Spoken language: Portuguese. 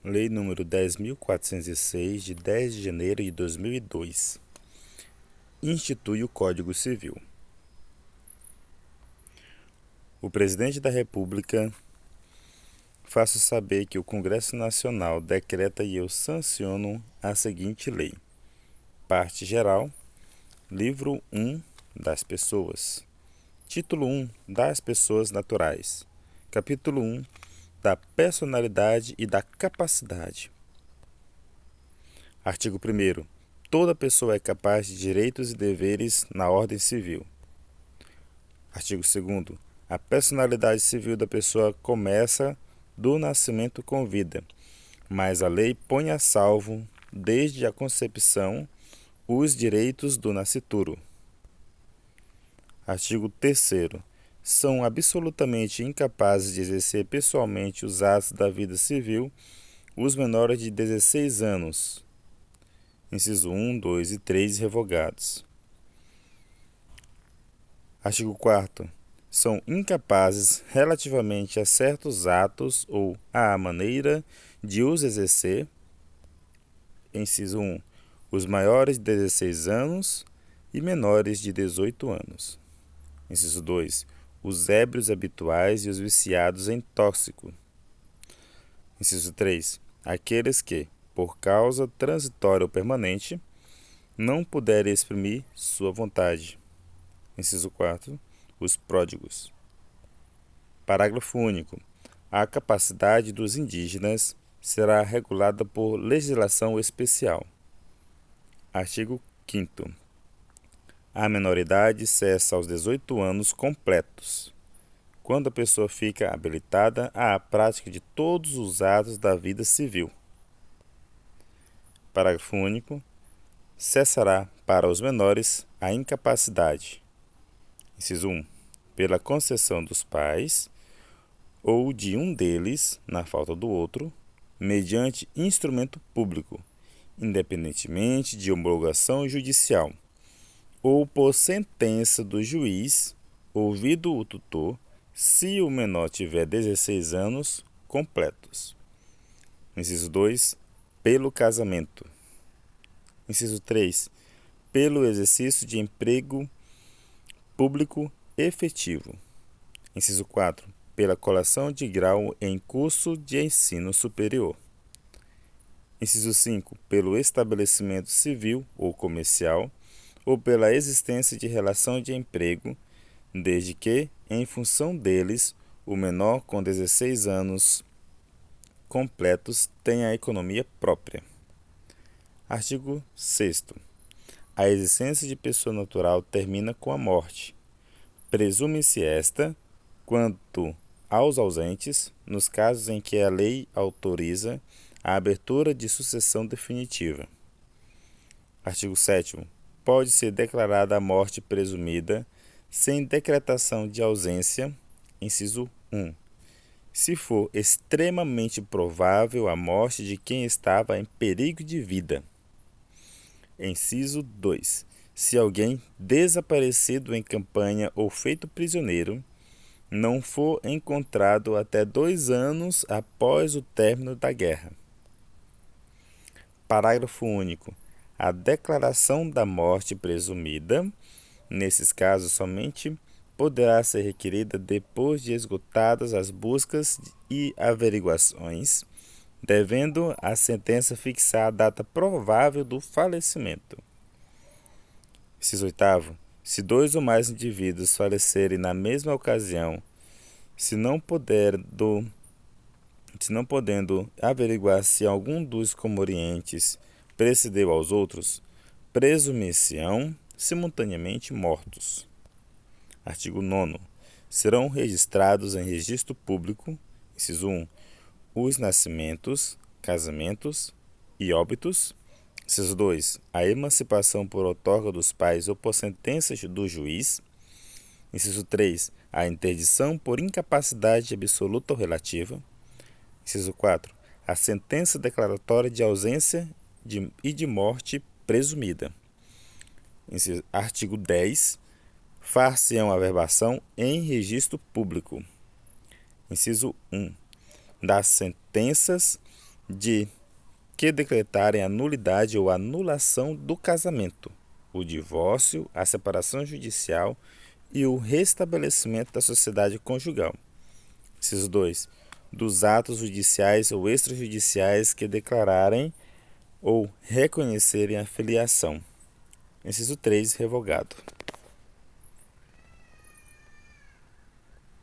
Lei nº 10.406, de 10 de janeiro de 2002, institui o Código Civil. O Presidente da República faço saber que o Congresso Nacional decreta e eu sanciono a seguinte lei. Parte geral, livro 1 das pessoas. Título 1 das pessoas naturais. Capítulo 1 da personalidade e da capacidade. Artigo 1º. Toda pessoa é capaz de direitos e deveres na ordem civil. Artigo 2º. A personalidade civil da pessoa começa do nascimento com vida, mas a lei põe a salvo, desde a concepção, os direitos do nascituro. Artigo 3º. São absolutamente incapazes de exercer pessoalmente os atos da vida civil os menores de 16 anos. Inciso 1, 2 e 3 revogados. Artigo 4º. São incapazes relativamente a certos atos ou à maneira de os exercer. Inciso 1. Os maiores de 16 anos e menores de 18 anos. Inciso 2. Os ébrios habituais e os viciados em tóxico. Inciso 3. Aqueles que, por causa transitória ou permanente, não puderem exprimir sua vontade. Inciso 4. Os pródigos. Parágrafo único. A capacidade dos indígenas será regulada por legislação especial. Artigo 5º. A menoridade cessa aos 18 anos completos, quando a pessoa fica habilitada à prática de todos os atos da vida civil. Parágrafo único. Cessará para os menores a incapacidade. Inciso 1. Pela concessão dos pais ou de um deles, na falta do outro, mediante instrumento público, independentemente de homologação judicial, ou por sentença do juiz, ouvido o tutor, se o menor tiver 16 anos completos. Inciso 2. Pelo casamento. Inciso 3. Pelo exercício de emprego público efetivo. Inciso 4. Pela colação de grau em curso de ensino superior. Inciso 5. Pelo estabelecimento civil ou comercial, ou pela existência de relação de emprego, desde que, em função deles, o menor com 16 anos completos tenha a economia própria. Artigo 6º. A existência de pessoa natural termina com a morte. Presume-se esta, quanto aos ausentes, nos casos em que a lei autoriza a abertura de sucessão definitiva. Artigo 7º. Pode ser declarada a morte presumida sem decretação de ausência, inciso 1, se for extremamente provável a morte de quem estava em perigo de vida. Inciso 2. Se alguém desaparecido em campanha ou feito prisioneiro não for encontrado até 2 anos após o término da guerra. Parágrafo único. A declaração da morte presumida, nesses casos somente, poderá ser requerida depois de esgotadas as buscas e averiguações, devendo a sentença fixar a data provável do falecimento. Inciso 8º. Se 2 ou mais indivíduos falecerem na mesma ocasião, se não podendo averiguar se algum dos comorientes precedeu aos outros, presumir-se-ão simultaneamente mortos. Artigo 9º. Serão registrados em registro público, inciso 1, os nascimentos, casamentos e óbitos. Inciso 2. A emancipação por outorga dos pais ou por sentenças do juiz. Inciso 3. A interdição por incapacidade absoluta ou relativa. Inciso 4. A sentença declaratória de ausência e de morte presumida. Artigo 10. Far-se-ão averbação em registro público. Inciso 1. Das sentenças de que decretarem a nulidade ou anulação do casamento, o divórcio, a separação judicial e o restabelecimento da sociedade conjugal. Inciso 2. Dos atos judiciais ou extrajudiciais que declararem ou reconhecerem a filiação. Inciso 3. Revogado.